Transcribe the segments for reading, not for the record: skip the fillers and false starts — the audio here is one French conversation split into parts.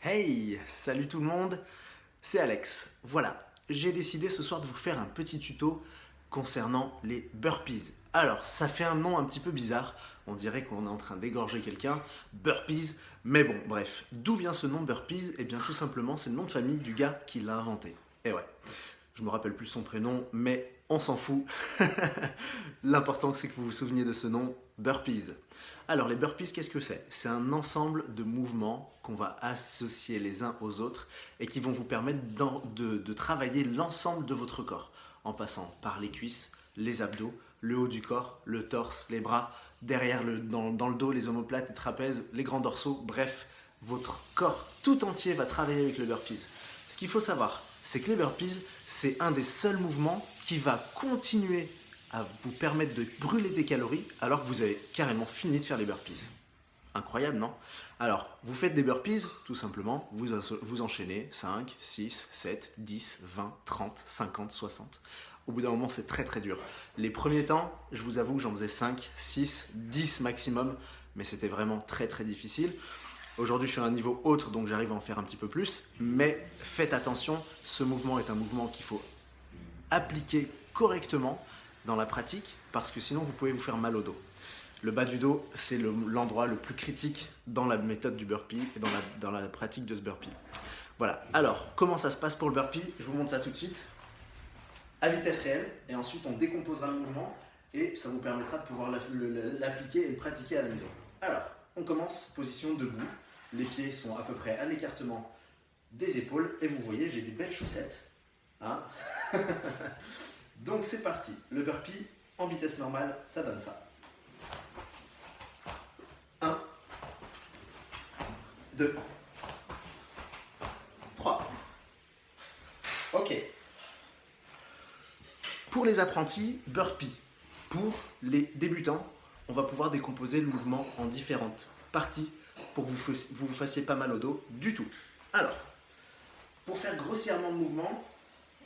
Hey, salut tout le monde, c'est Alex. Voilà, j'ai décidé ce soir de vous faire un petit tuto concernant les burpees. Alors, ça fait un nom un petit peu bizarre, on dirait qu'on est en train d'égorger quelqu'un, burpees, mais bon, bref. D'où vient ce nom burpees? Eh bien tout simplement, c'est le nom de famille du gars qui l'a inventé. Et ouais, je me rappelle plus son prénom, mais on s'en fout. L'important c'est que vous vous souveniez de ce nom, burpees. Alors les burpees, qu'est-ce que c'est? C'est un ensemble de mouvements qu'on va associer les uns aux autres et qui vont vous permettre de travailler l'ensemble de votre corps en passant par les cuisses, les abdos, le haut du corps, le torse, les bras, derrière dans le dos, les omoplates, les trapèzes, les grands dorsaux, bref, votre corps tout entier va travailler avec le burpees. Ce qu'il faut savoir, c'est que les burpees, c'est un des seuls mouvements qui va continuer à vous permettre de brûler des calories alors que vous avez carrément fini de faire les burpees. Incroyable, non? Alors, vous faites des burpees, tout simplement, vous enchaînez 5, 6, 7, 10, 20, 30, 50, 60. Au bout d'un moment, c'est très très dur. Les premiers temps, je vous avoue que j'en faisais 5, 6, 10 maximum, mais c'était vraiment très très difficile. Aujourd'hui, je suis à un niveau autre, donc j'arrive à en faire un petit peu plus, mais faites attention, ce mouvement est un mouvement qu'il faut appliquer correctement dans la pratique, parce que sinon vous pouvez vous faire mal au dos. Le bas du dos, c'est l'endroit le plus critique dans la méthode du burpee et dans la pratique de ce burpee. Voilà, alors comment ça se passe pour le burpee? Je vous montre ça tout de suite, à vitesse réelle, et ensuite on décomposera le mouvement, et ça vous permettra de pouvoir l'appliquer et le pratiquer à la maison. Alors, on commence, position debout, les pieds sont à peu près à l'écartement des épaules, et vous voyez, j'ai des belles chaussettes. Hein? Donc c'est parti, le burpee en vitesse normale, ça donne ça. 1, 2, 3. Ok. Pour les apprentis, burpee. Pour les débutants, on va pouvoir décomposer le mouvement en différentes parties pour que vous vous fassiez pas mal au dos du tout. Alors, pour faire grossièrement le mouvement,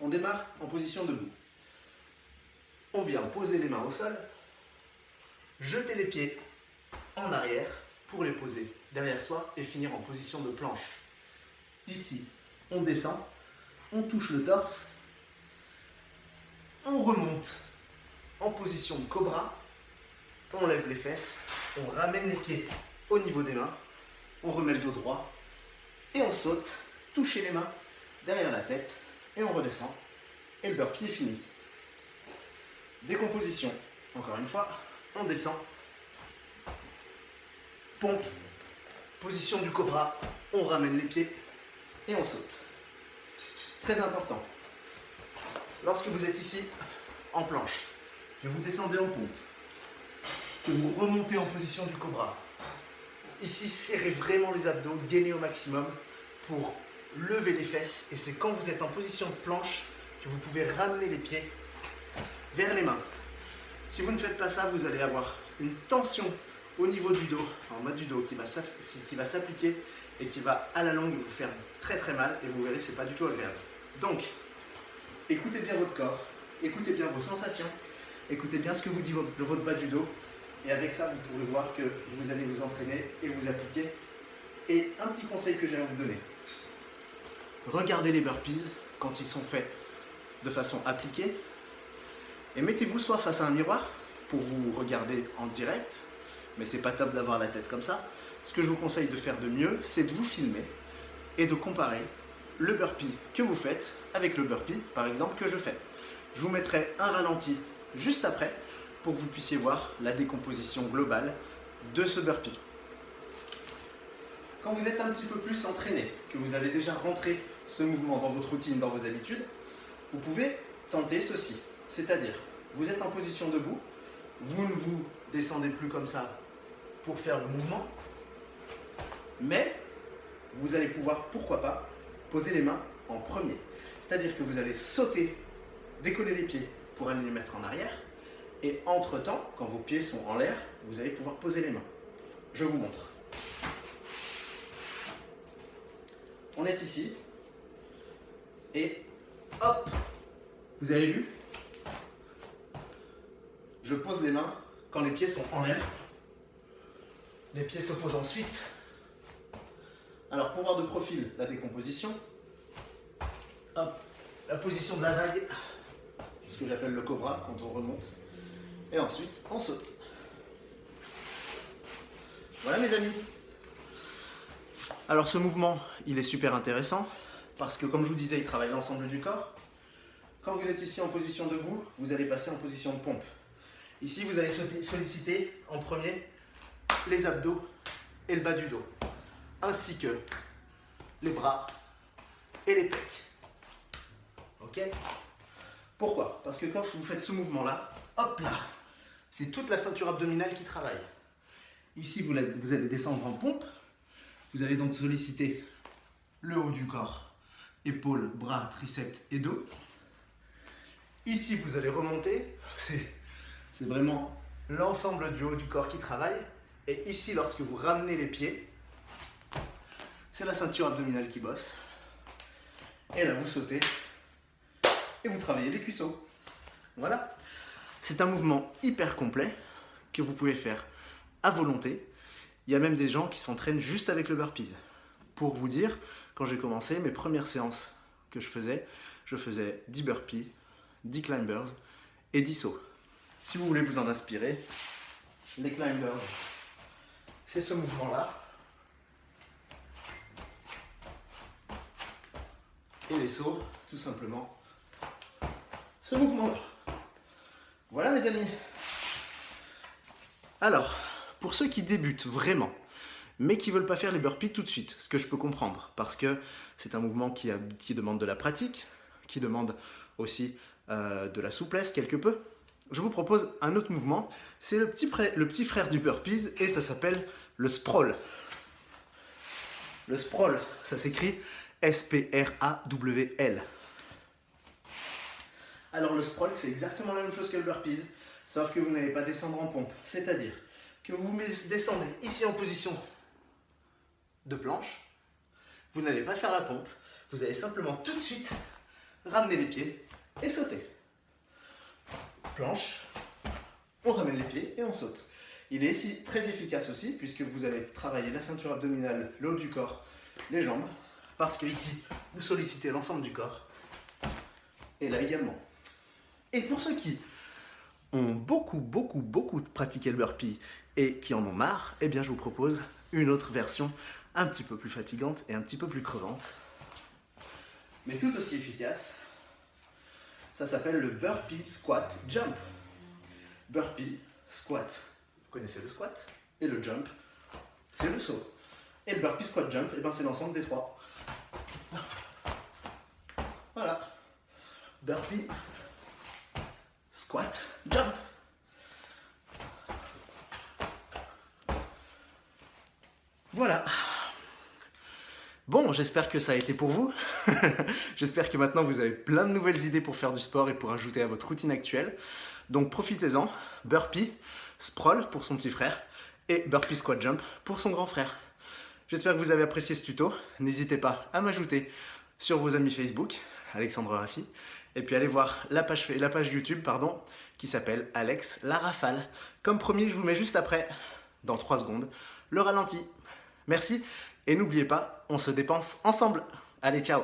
on démarre en position debout. On vient poser les mains au sol, jeter les pieds en arrière pour les poser derrière soi et finir en position de planche. Ici, on descend, on touche le torse, on remonte en position de cobra, on lève les fesses, on ramène les pieds au niveau des mains, on remet le dos droit et on saute, toucher les mains derrière la tête et on redescend et le burpee est fini. Décomposition, encore une fois, on descend, pompe, position du cobra, on ramène les pieds et on saute. Très important, lorsque vous êtes ici en planche, que vous descendez en pompe, que vous remontez en position du cobra, ici serrez vraiment les abdos, gainez au maximum pour lever les fesses, et c'est quand vous êtes en position de planche que vous pouvez ramener les pieds vers les mains. Si vous ne faites pas ça, vous allez avoir une tension au niveau du dos, en bas du dos, qui va s'appliquer et qui va à la longue vous faire très très mal, et vous verrez, c'est pas du tout agréable. Donc, écoutez bien votre corps, écoutez bien vos sensations, écoutez bien ce que vous dit votre bas du dos, et avec ça, vous pourrez voir que vous allez vous entraîner et vous appliquer. Et un petit conseil que j'ai à vous donner, regardez les burpees quand ils sont faits de façon appliquée, et mettez-vous soit face à un miroir pour vous regarder en direct, mais c'est pas top d'avoir la tête comme ça. Ce que je vous conseille de faire de mieux, c'est de vous filmer et de comparer le burpee que vous faites avec le burpee, par exemple, que je fais. Je vous mettrai un ralenti juste après pour que vous puissiez voir la décomposition globale de ce burpee. Quand vous êtes un petit peu plus entraîné, que vous avez déjà rentré ce mouvement dans votre routine, dans vos habitudes, vous pouvez tenter ceci. C'est-à-dire, vous êtes en position debout, vous ne vous descendez plus comme ça pour faire le mouvement, mais vous allez pouvoir, pourquoi pas, poser les mains en premier. C'est-à-dire que vous allez sauter, décoller les pieds pour aller les mettre en arrière, et entre-temps, quand vos pieds sont en l'air, vous allez pouvoir poser les mains. Je vous montre. On est ici, et hop, vous avez vu? Je pose les mains quand les pieds sont en l'air. Les pieds se posent ensuite Alors pour voir de profil la décomposition, hop, la position de la vague, ce que j'appelle le cobra quand on remonte, et ensuite on saute. Voilà mes amis. Alors ce mouvement, il est super intéressant parce que comme je vous disais, il travaille l'ensemble du corps. Quand vous êtes ici en position debout, vous allez passer en position de pompe. Ici, vous allez solliciter en premier les abdos et le bas du dos, ainsi que les bras et les pecs. Ok? Pourquoi? Parce que quand vous faites ce mouvement-là, hop là, c'est toute la ceinture abdominale qui travaille. Ici, vous allez descendre en pompe. Vous allez donc solliciter le haut du corps, épaules, bras, triceps et dos. Ici, vous allez remonter. C'est vraiment l'ensemble du haut du corps qui travaille. Et ici, lorsque vous ramenez les pieds, c'est la ceinture abdominale qui bosse. Et là, vous sautez et vous travaillez les cuisseaux. Voilà. C'est un mouvement hyper complet que vous pouvez faire à volonté. Il y a même des gens qui s'entraînent juste avec le burpees. Pour vous dire, quand j'ai commencé, mes premières séances que je faisais 10 burpees, 10 climbers et 10 sauts. Si vous voulez vous en inspirer, les climbers, c'est ce mouvement-là. Et les sauts, tout simplement, ce mouvement-là. Voilà mes amis. Alors, pour ceux qui débutent vraiment, mais qui ne veulent pas faire les burpees tout de suite, ce que je peux comprendre, parce que c'est un mouvement qui demande de la pratique, qui demande aussi de la souplesse quelque peu, je vous propose un autre mouvement. C'est le petit frère du burpees et ça s'appelle le sprawl. Le sprawl, ça s'écrit S-P-R-A-W-L. Alors le sprawl, c'est exactement la même chose que le burpees, sauf que vous n'allez pas descendre en pompe. C'est-à-dire que vous descendez ici en position de planche, vous n'allez pas faire la pompe, vous allez simplement tout de suite ramener les pieds et sauter. Planche, on ramène les pieds et on saute. Il est ici très efficace aussi puisque vous allez travailler la ceinture abdominale, le haut du corps, les jambes, parce que ici vous sollicitez l'ensemble du corps et là également. Et pour ceux qui ont beaucoup pratiqué le burpee et qui en ont marre, eh bien je vous propose une autre version un petit peu plus fatigante et un petit peu plus crevante, mais tout aussi efficace. Ça s'appelle le burpee squat jump. Burpee squat, vous connaissez le squat, et le jump, c'est le saut. Et le burpee squat jump, eh ben c'est l'ensemble des trois. Voilà. Burpee squat jump. Voilà. Bon, j'espère que ça a été pour vous. J'espère que maintenant vous avez plein de nouvelles idées pour faire du sport et pour ajouter à votre routine actuelle. Donc profitez-en. Burpee, sprawl pour son petit frère et burpee squat jump pour son grand frère. J'espère que vous avez apprécié ce tuto. N'hésitez pas à m'ajouter sur vos amis Facebook, Alexandre Raffi, et puis allez voir la page YouTube qui s'appelle Alex la Rafale. Comme promis, je vous mets juste après, dans 3 secondes, le ralenti. Merci et n'oubliez pas, on se dépense ensemble. Allez, ciao!